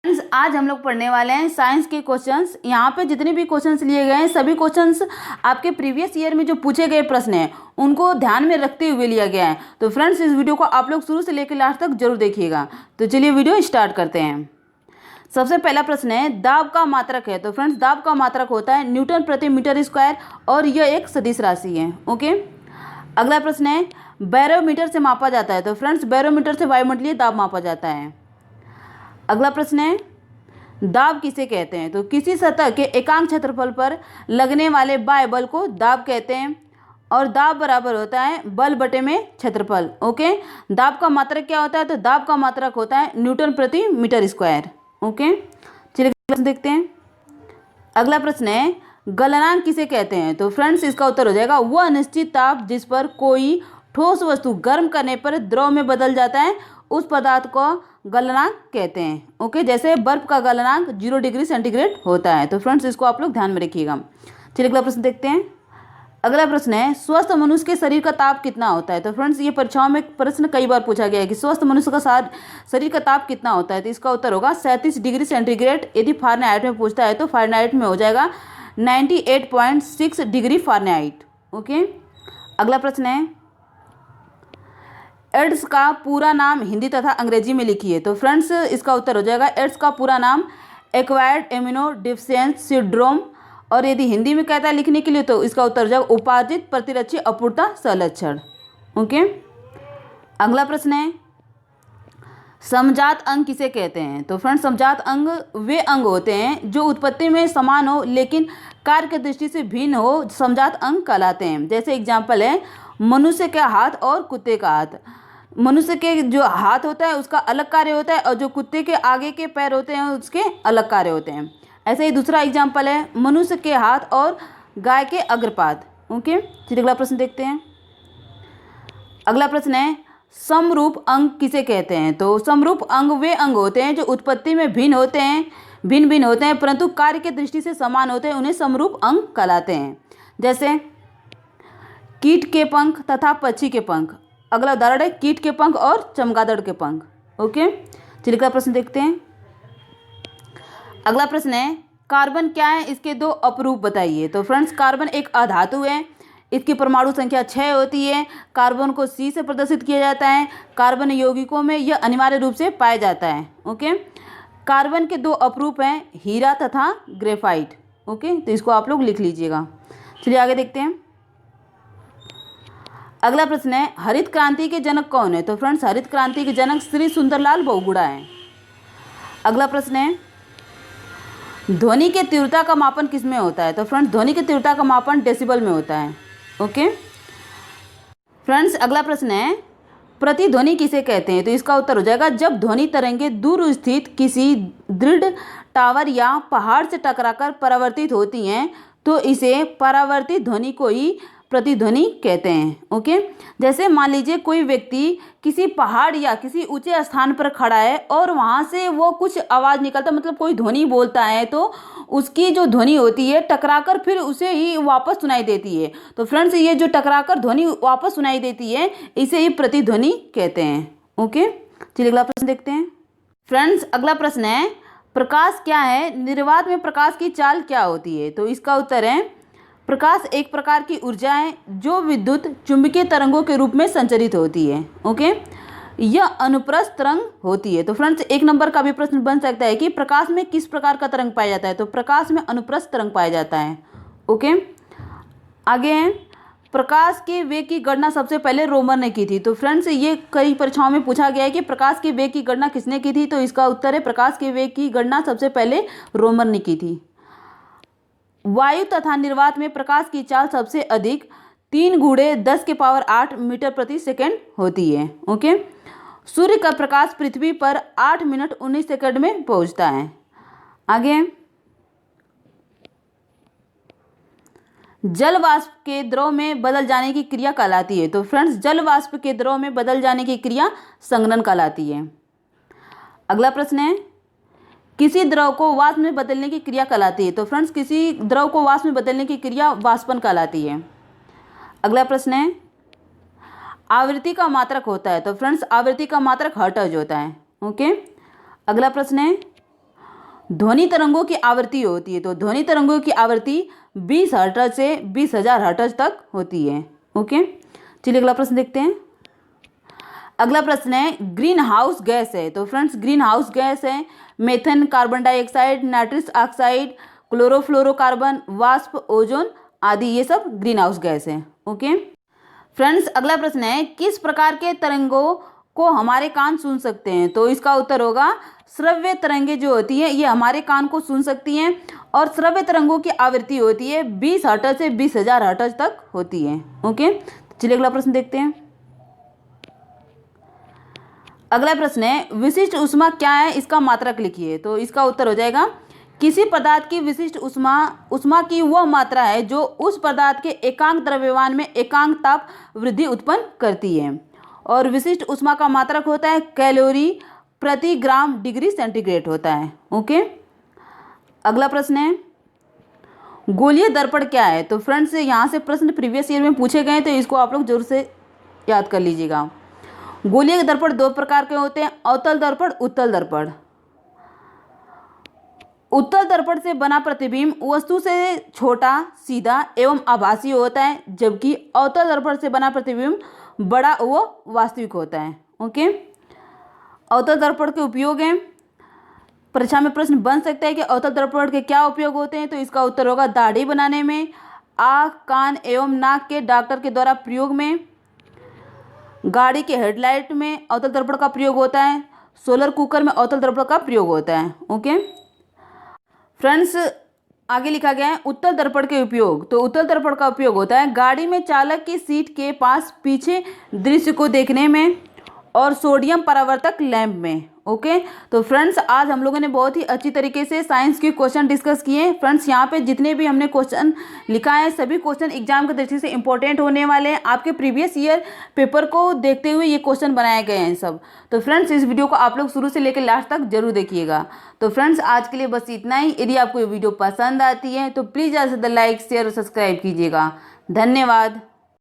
Friends, आज हम लोग पढ़ने वाले हैं साइंस के क्वेश्चंस। यहाँ पे जितने भी क्वेश्चंस लिए गए हैं सभी क्वेश्चंस आपके प्रीवियस ईयर में जो पूछे गए प्रश्न हैं उनको ध्यान में रखते हुए लिया गया है। तो फ्रेंड्स, इस वीडियो को आप लोग शुरू से लेकर लास्ट तक जरूर देखिएगा। तो चलिए वीडियो स्टार्ट करते हैं। सबसे पहला प्रश्न है, दाब का मात्रक है। तो फ्रेंड्स, दाब का मात्रक होता है न्यूटन प्रति मीटर स्क्वायर और यह एक सदिश राशि है। ओके। अगला प्रश्न है, बैरोमीटर से मापा जाता है। तो फ्रेंड्स, बैरोमीटर से वायुमंडलीय दाब मापा जाता है। अगला प्रश्न है, दाब किसे कहते हैं। तो किसी सतह के एकांक क्षेत्रफल पर लगने वाले बाह्य बल को दाब कहते हैं और दाब बराबर होता है बल बटे में क्षेत्रफल। ओके। दाब का मात्रक क्या होता है। तो दाब का मात्रक होता है न्यूटन प्रति मीटर स्क्वायर। ओके। चलिए प्रश्न देखते हैं। अगला प्रश्न है, गलनांक किसे कहते हैं। तो फ्रेंड्स, इसका उत्तर हो जाएगा वह निश्चित ताप जिस पर कोई ठोस वस्तु गर्म करने पर द्रव में बदल जाता है उस पदार्थ को गलनांक कहते हैं। ओके। जैसे बर्फ का गलनांक 0 डिग्री सेंटीग्रेड होता है। तो फ्रेंड्स, इसको आप लोग ध्यान में रखिएगा। चलिए अगला प्रश्न देखते हैं। अगला प्रश्न है, स्वस्थ मनुष्य के शरीर का ताप कितना होता है। तो फ्रेंड्स, ये परीक्षाओं में प्रश्न कई बार पूछा गया है कि स्वस्थ मनुष्य का शरीर का ताप कितना होता है। तो इसका उत्तर होगा 37 डिग्री सेंटीग्रेड। यदि फारेनहाइट में पूछता है तो फारेनहाइट में हो जाएगा 98.6 डिग्री फारेनहाइट। ओके। अगला प्रश्न है, एड्स का पूरा नाम हिंदी तथा अंग्रेजी में लिखिए। तो फ्रेंड्स, इसका उत्तर हो जाएगा एड्स का पूरा नाम एक्वायर्ड इम्यूनो डिफिशियेंसी सिंड्रोम, और यदि हिंदी में कहता है लिखने के लिए तो इसका उत्तर हो जाएगा उपार्जित प्रतिरक्षी अपूर्णता सहलक्षण। ओके। अगला प्रश्न है, समजात अंग किसे कहते हैं। तो फ्रेंड्स, समजात अंग वे अंग होते हैं जो उत्पत्ति में समान हो लेकिन कार्य की दृष्टि से भिन्न हो, समजात अंग कहलाते हैं। जैसे एग्जाम्पल है मनुष्य का हाथ और कुत्ते का हाथ। मनुष्य के जो हाथ होता है उसका अलग कार्य होता है और जो कुत्ते के आगे के पैर होते हैं उसके अलग कार्य होते हैं। ऐसे ही दूसरा एग्जाम्पल है मनुष्य के हाथ और गाय के अग्रपाद। ओके। फिर अगला प्रश्न देखते हैं। अगला प्रश्न है, समरूप अंग किसे कहते हैं। तो समरूप अंग वे अंग होते हैं जो उत्पत्ति में भिन्न होते हैं परंतु कार्य की दृष्टि से समान होते हैं, उन्हें समरूप अंग कहलाते हैं। जैसे कीट के पंख तथा पक्षी के पंख। अगला उदाहरण है कीट के पंख और चमगादड़ के पंख। ओके। चलिए अगला प्रश्न देखते हैं। अगला प्रश्न है, कार्बन क्या है, इसके दो अपरूप बताइए। तो फ्रेंड्स, कार्बन एक अधातु है, इसकी परमाणु संख्या 6 होती है। कार्बन को C से प्रदर्शित किया जाता है। कार्बन यौगिकों में यह अनिवार्य रूप से पाया जाता है। ओके। कार्बन के दो अपरूप हैं, हीरा तथा ग्रेफाइट। ओके। तो इसको आप लोग लिख लीजिएगा। चलिए आगे देखते हैं। अगला प्रश्न है, हरित क्रांति के जनक कौन है। तो फ्रेंड्स, हरित क्रांति के जनक श्री सुंदरलाल बहुगुणा हैं। अगला प्रश्न है, ध्वनि के तीव्रता का मापन किस में होता है। तो फ्रेंड्स, ध्वनि की तीव्रता का मापन डेसिबल में होता है। ओके। फ्रेंड्स, अगला प्रश्न है, प्रतिध्वनि किसे कहते हैं। तो इसका उत्तर हो जाएगा जब ध्वनि तरंगें दूर स्थित किसी दृढ़ टावर या पहाड़ से टकराकर परावर्तित होती हैं तो इसे परावर्तित ध्वनि को ही प्रतिध्वनि कहते हैं। ओके। जैसे मान लीजिए कोई व्यक्ति किसी पहाड़ या किसी ऊंचे स्थान पर खड़ा है और वहाँ से वो कुछ आवाज़ निकलता, मतलब कोई ध्वनि बोलता है, तो उसकी जो ध्वनि होती है टकराकर फिर उसे ही वापस सुनाई देती है। तो फ्रेंड्स, ये जो टकराकर ध्वनि वापस सुनाई देती है इसे ही प्रतिध्वनि कहते हैं। ओके। चलिए अगला प्रश्न देखते हैं। फ्रेंड्स, अगला प्रश्न है, प्रकाश क्या है, निर्वात में प्रकाश की चाल क्या होती है। तो इसका उत्तर है प्रकाश एक प्रकार की ऊर्जा है जो विद्युत चुंबकीय तरंगों के रूप में संचरित होती है। ओके। यह अनुप्रस्थ तरंग होती है। तो फ्रेंड्स, एक नंबर का भी प्रश्न बन सकता है कि प्रकाश में किस प्रकार का तरंग पाया जाता है। तो प्रकाश में अनुप्रस्थ तरंग पाया जाता है। ओके। आगे है, प्रकाश के वेग की गणना सबसे पहले रोमर ने की थी। तो फ्रेंड्स, ये कई परीक्षाओं में पूछा गया है कि प्रकाश के वेग की गणना किसने की थी। तो इसका उत्तर है प्रकाश के वेग की गणना सबसे पहले रोमर ने की थी। वायु तथा निर्वात में प्रकाश की चाल सबसे अधिक 3 × 10⁸ मीटर प्रति सेकंड होती है। ओके। सूर्य का प्रकाश पृथ्वी पर 8 मिनट 19 सेकंड में पहुंचता है। आगे, जल वाष्प के द्रव में बदल जाने की क्रिया कहलाती है। तो फ्रेंड्स, जल वाष्प के द्रव में बदल जाने की क्रिया संघनन कहलाती है। अगला प्रश्न है, किसी द्रव को वाष्प में बदलने की क्रिया कहलाती है। तो फ्रेंड्स, किसी द्रव को वाष्प में बदलने की क्रिया वाष्पन कहलाती है। अगला प्रश्न है, आवृत्ति का मात्रक होता है। तो फ्रेंड्स, आवृत्ति का मात्रक हर्ट्ज होता है। ओके। अगला प्रश्न है, ध्वनि तरंगों की आवृत्ति होती है, तो ध्वनि तरंगों की आवृत्ति 20 हर्ट्ज से 20,000 हर्ट्ज तक होती है। ओके, चलिए अगला प्रश्न देखते हैं। अगला प्रश्न है ग्रीन हाउस गैस है, तो फ्रेंड्स ग्रीन हाउस गैस है methane, carbon dioxide, nitrous oxide, chlorofluorocarbon, वाष्प, ओजोन आदि, ये सब ग्रीन हाउस गैस है। ओके फ्रेंड्स, अगला प्रश्न है किस प्रकार के तरंगों को हमारे कान सुन सकते हैं, तो इसका उत्तर होगा श्रव्य तरंगे जो होती है ये हमारे कान को सुन सकती हैं, और श्रव्य तरंगों की आवृत्ति होती है 20 हर्ट्ज से 20,000 हर्ट्ज तक होती है। ओके, चलिए अगला प्रश्न देखते हैं। अगला प्रश्न है विशिष्ट ऊष्मा क्या है, इसका मात्रक लिखिए, तो इसका उत्तर हो जाएगा किसी पदार्थ की विशिष्ट ऊष्मा की वह मात्रा है जो उस पदार्थ के एकांक द्रव्यमान में एकांक ताप वृद्धि उत्पन्न करती है, और विशिष्ट ऊष्मा का मात्रक होता है कैलोरी प्रति ग्राम डिग्री सेंटीग्रेड होता है। ओके, अगला प्रश्न है गोलीय दर्पण क्या है, तो फ्रेंड्स यहाँ से प्रश्न प्रीवियस ईयर में पूछे गए, तो इसको आप लोग जरूर से याद कर लीजिएगा। गोलीय दर्पण दो प्रकार के होते हैं, अवतल दर्पण, उत्तल दर्पण। उत्तल दर्पण से बना प्रतिबिंब वस्तु से छोटा, सीधा एवं आभासी होता है, जबकि अवतल दर्पण से बना प्रतिबिंब बड़ा व वास्तविक होता है। ओके, अवतल दर्पण के उपयोग हैं, परीक्षा में प्रश्न बन सकता है कि अवतल दर्पण के क्या उपयोग होते हैं, तो इसका उत्तर होगा दाढ़ी बनाने में, आँख, कान एवं नाक के डॉक्टर के द्वारा प्रयोग में, गाड़ी के हेडलाइट में अवतल दर्पण का प्रयोग होता है, सोलर कुकर में अवतल दर्पण का प्रयोग होता है। ओके फ्रेंड्स, आगे लिखा गया है उत्तल दर्पण के उपयोग, तो उत्तल दर्पण का उपयोग होता है गाड़ी में चालक की सीट के पास पीछे दृश्य को देखने में और सोडियम परावर्तक लैंप में। ओके, तो फ्रेंड्स आज हम लोगों ने बहुत ही अच्छी तरीके से साइंस के क्वेश्चन डिस्कस किए। फ्रेंड्स यहाँ पे जितने भी हमने क्वेश्चन लिखा है सभी क्वेश्चन एग्जाम की दृष्टि से इंपॉर्टेंट होने वाले हैं, आपके प्रीवियस ईयर पेपर को देखते हुए ये क्वेश्चन बनाए गए हैं सब। तो फ्रेंड्स इस वीडियो को आप लोग शुरू से लेकर लास्ट तक जरूर देखिएगा। तो फ्रेंड्स आज के लिए बस इतना ही। यदि आपको ये वीडियो पसंद आती है तो प्लीज़ ज़्यादा से ज़्यादा लाइक, शेयर और सब्सक्राइब कीजिएगा। धन्यवाद।